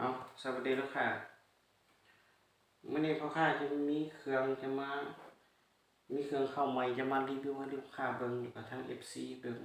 เอาสวัสดีลูกค้าเมื่อนี้พ่อค้าจะมีเครื่องมีเครื่องเข้าใหม่จะมารีวิวให้ลูกค้าเบิ่งแล้วก็ทั้ง FC เบิ่ง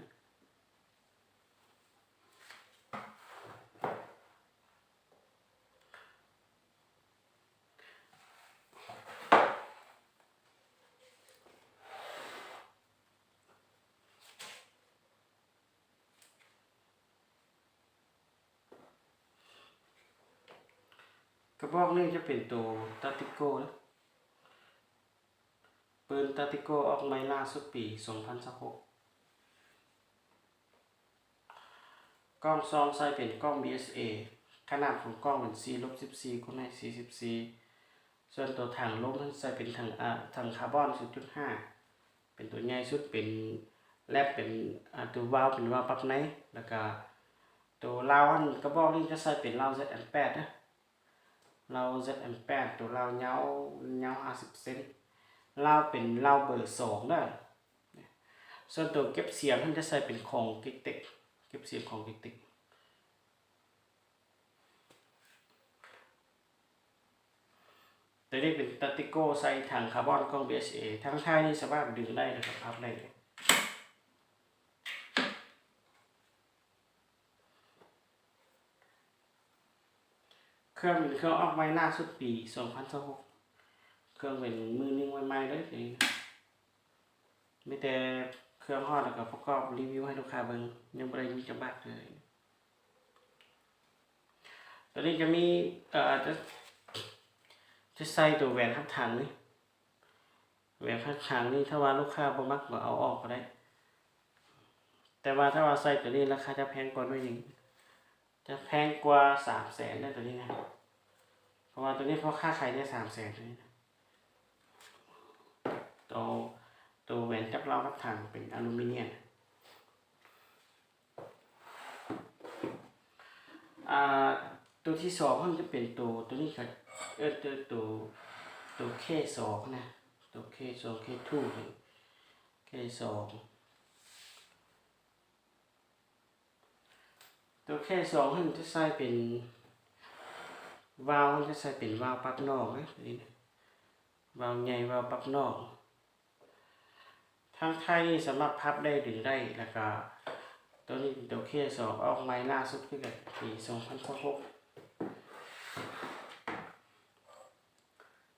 กระบอกนี้จะเป็นตัวตาติโก้นะปืนตาติโก้ออกใหม่ล่าสุดปี2016กล้องซองใส่เป็นกล้อง BSA ขนาดของกล้องเป็น 4-14 คูณ414ส่วนตัวถังลมนั้นใส่เป็นถังคาร์บอน 0.5 เป็นตัวใหญ่สุดเป็นแลบเป็นตัววาล์วเป็นวาล์วปรับในแล้วก็ตัวราวกระบอกนี้จะใส่เป็นราว ZM8 นะราว ZM8 ตัวราวยาว50เซนราวเป็นราวเบอร์2ได้ส่วนตัวเก็บเสียงท่านจะใส่เป็นของกิกเต็กเก็บเสียงของกิกเต็กตัวนี้เป็นตัดติโก้ใส่ถังคาร์บอนกล้อง BSA ทั้งท้ายนี่สามารถดึงได้นะครับพับได้เลยเครื่องเป็นเครื่องออกใหม่ล่าสุดปี2016เครื่องเป็นมือนึงใหม่ๆเลยไม่แต่เครื่องฮอดแล้วก็ประกอบรีวิวให้ลูกค้าเบิ่งยังบ่ได้มีจักบาทเลยตอนนี้จะมีจะใส่ตัวแหวนทับถังนี่แหวนทับถังนี่ถ้าว่าลูกค้าบ่มักก็เอาออกก็ได้แต่ว่าถ้าว่าใส่ตัวนี้ราคาจะแพงกว่าหน่อยนึงจะแพงกว่า300,000ได้ตัวนี้นะเพราะว่าตัวนี้เพราะค่าขายได้300,000ตัวนี้นะตัวแหวนจับเล่าทับถังเป็นอลูมิเนียมตัวที่2มันจะเป็นตัวนี้ครับตัว K2 นะตัว K2 K2 K2 ตัว K2 มันจะใส่เป็นวาล์วมันจะใส่เป็นวาล์วปรับนอกนะนี่วาล์วใหญ่วาล์วปรับนอกทางไทยนี่สามารถพับได้ดึงได้แล้วก็ตัวนี้ตัว K2 ออกใหม่ล่าสุดคือกันปี2016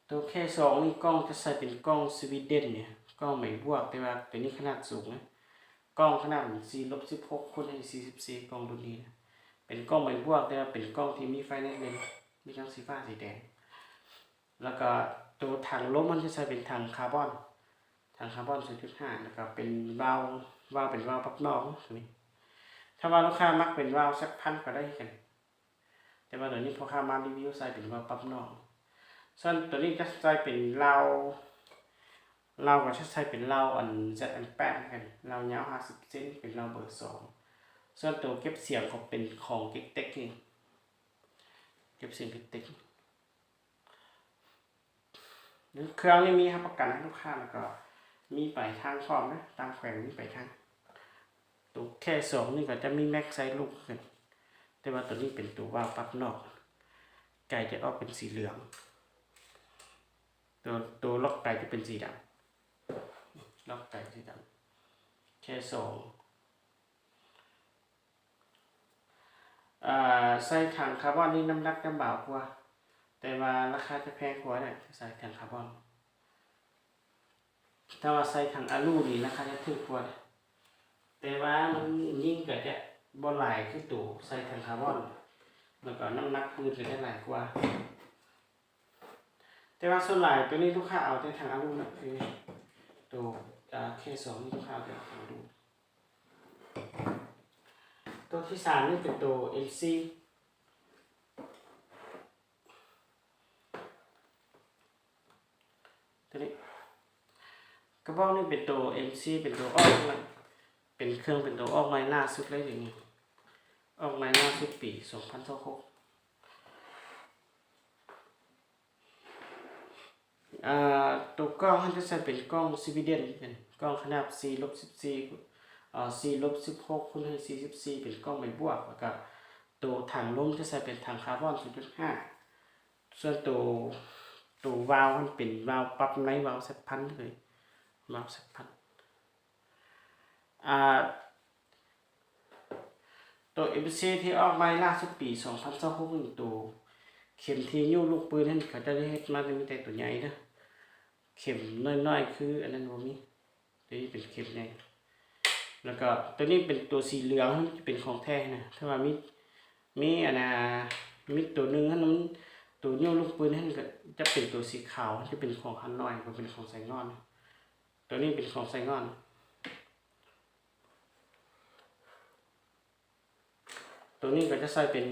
ตัว K2 นี่กล้องจะใส่เป็นกล้องสวีเดนเนี่ยกล้องไม่บวกแต่ว่าตัวนี้ขนาดสูงนะกล้องขนาด 4-16 คูณ44กล้องรุ่นนี้นะเป็นกล้องไม่บวกแต่ว่าเป็นกล้องที่มีไฟเลนมีทั้งสีฟ้าสีแดงแล้วก็ตัวถังลมมันจะใส่เป็นถังคาร์บอน 0.5 แล้วก็เป็นวาล์วเป็นวาล์วปรับนอกนี่ถ้าว่าลูกค้ามักเป็นวาล์วสักพันก็ได้กันแต่ว่าเดี๋ยวนี้พอค้ามารีวิวใส่เป็นวาล์วปรับนอกส่วนตัวนี้จะใส่เป็นราวก็จะใส่เป็นราวZM8กันราวยาว50เซนเป็นราวเบอร์2ส่วนตัวเก็บเสียงก็เป็นของกิกเต็กนี่เก็บเสียงกิกเต็กเครื่องนี้มีรับประกันให้ลูกค้าแล้วก็มีปลายทางพร้อมนะตามแขวนมีปลายทางตัวแค่2นี่ก็จะมีแม็กไซลูกขึ้นแต่ว่าตัวนี้เป็นตัววาล์วปรับนอกไก่จะออกเป็นสีเหลืองตัวล็อกไก่จะเป็นสีดำล็อกไก่สีดำแค่ใส่ถังคาร์บอนนี่น้ำหนักจะเบากว่าแต่ว่าราคาจะแพงกว่าเนี่ยใส่ถังคาร์บอนถ้าว่าใส่ถังอลูนี่ราคาจะถูกกว่าแต่ว่ามันยิ่งเกิดจะบ่หลายคือตัวใส่ถังคาร์บอนแล้วก็น้ำหนักปืนจะได้หลายกว่าแต่ว่าส่วนใหญ่ตัวนี้ลูกค้าเอาแต่ถังอลูนะคือตัวK2นี่ลูกค้าเอาแต่ถังอลูตัวที่3นี่เป็นตัว MC ตัวนี้กระบอกนี่เป็นตัว MC เป็นตัวออกใหม่เป็นเครื่องเป็นตัวออกใหม่ล่าสุดเลยอย่างนี้ออกใหม่ล่าสุดปี2016ตัวกล้องมันจะใช้เป็นกล้องสวีเดนเป็นกล้องขนาด 4-16 คูณ44เป็นกล้องไม่บวกแล้วก็ ตัวถังลมจะใส่เป็นถังคาร์บอน 0.5 ส่วนตัววาล์วมันเป็นวาล์วปรับในวาล์วsetพันเลยวาล์วsetพันตัว MC ที่ออกมาล่าสุดปี 2026นี่ตัวเข็มที่นิ้วลูกปืนนั่นเขาจะได้เฮ็ดมาเป็นแต่ตัวใหญ่เด้อเข็มน้อยๆคืออันนั้นบ่มีตัวนี้เป็นเข็มใหญ่แล้วก็ตัวนี้เป็นตัวสีเหลืองมันจะเป็นของแท้นะถ้าว่ามีอันน่ะมีตัวนึงนั้นมันตัวนิ้วลูกปืนนั่นก็จะเป็นตัวสีขาวจะเป็นของฮันน้อยก็เป็นของไซงอนตัวนี้เป็นของไซงอนตัวนี้ก็จะใส่เป็น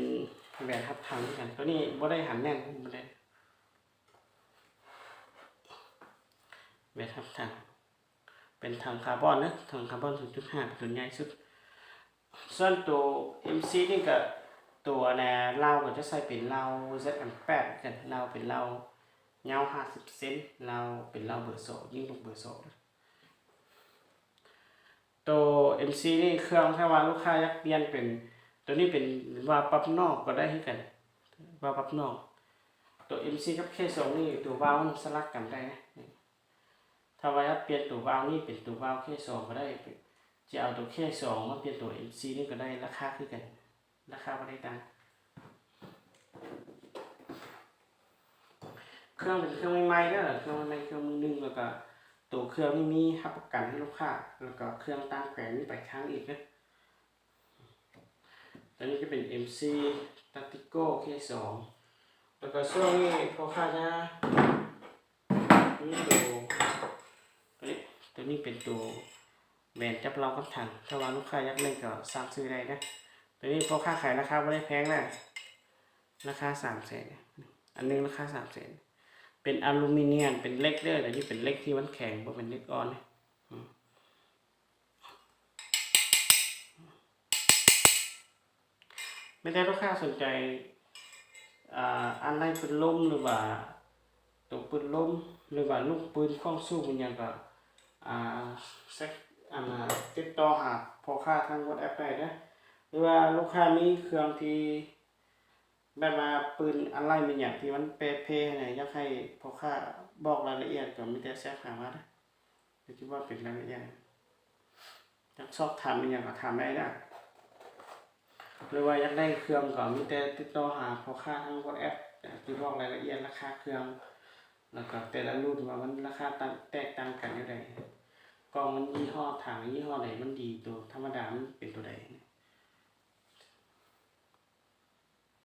แหวนทับถังกันตัวนี้บ่ได้หันแน่นบ่ได้แหวนทับถังเป็นถังคาร์บอนนะถังคาร์บอน 0.5 เป็นตัวใหญ่สุดส่วนตัว MC นี่ก็ตัวเราก็จะใส่เป็นเรา ZM8 กันเราเป็นเรายาว50 เซนเราเป็นเราเบอร์2ยิ่งลูกเบอร์2ตัว MC นี่เครื่องถ้าว่าลูกค้าอยากเปลี่ยนเป็นตัวนี้เป็นว่าปรับนอกก็ได้ให้กันว่าปรับนอกตัว MC กับ K2 นี่ตัววาล์วมันสลักกันได้นะถ้าว่าอยากเปลี่ยนตัววาล์วนี่เป็นตัววาล์ว K2 ก็ได้จะเอาตัว K2 มาเปลี่ยนตัว MC นี่ก็ได้ราคาคือกันราคาบ่ได้ต่างเครื่องเป็นเครื่องใหม่ๆเด้อเครื่องใหม่เครื่องมือนึงแล้วก็ตัวเครื่องนี่มีรับประกันให้ลูกค้าแล้วก็เครื่องตามแขวนมีไปค้างอีกนะตัวนี้จะเป็น MC Tactico K2 แล้วก็ช่วงนี้พอค่าจะนี่ตัวนี้เป็นตัวแหวนจับเรากับถังถ้าว่าลูกค้าอยากเล่นก็สั่งซื้อได้นะตัวนี้พอค่าขายราคาไม่ได้แพงนะราคา300,000อันนึงราคา300,000เป็นอลูมิเนียมเป็นเหล็กเด้อแต่นี่เป็นเหล็กที่มันแข็งบ่เป็นเหล็กอ่อนไม่ได้ลูกค้าสนใจอะไรปืนลมหรือว่าตัวปืนลมหรือว่าลูกปืนข้องสู้มันยังก็ติดต่อหาพอค่าทาง WhatsApp ได้นะหรือว่าลูกค้ามีเครื่องที่แบบว่าปืนอะไรมันอย่างที่มันเปๆเนี่ยอยากให้พอค่าบอกรายละเอียดก็มีแต่แชร์ถามมานะคิดว่าเป็นรายละเอียดอยากสอบถามมันอย่างก็ถามได้นะหรือว่าอยากได้เครื่องก็มีแต่ติดต่อหาพอค่าทาง WhatsApp ที่บอกรายละเอียดราคาเครื่องแล้วก็แต่ละรุ่นว่ามันราคาแตกต่างกันอย่างไรกล่องมันยี่ห้อถังยี่ห้อไหนมันดีตัวธรรมดามันเป็นตัวใด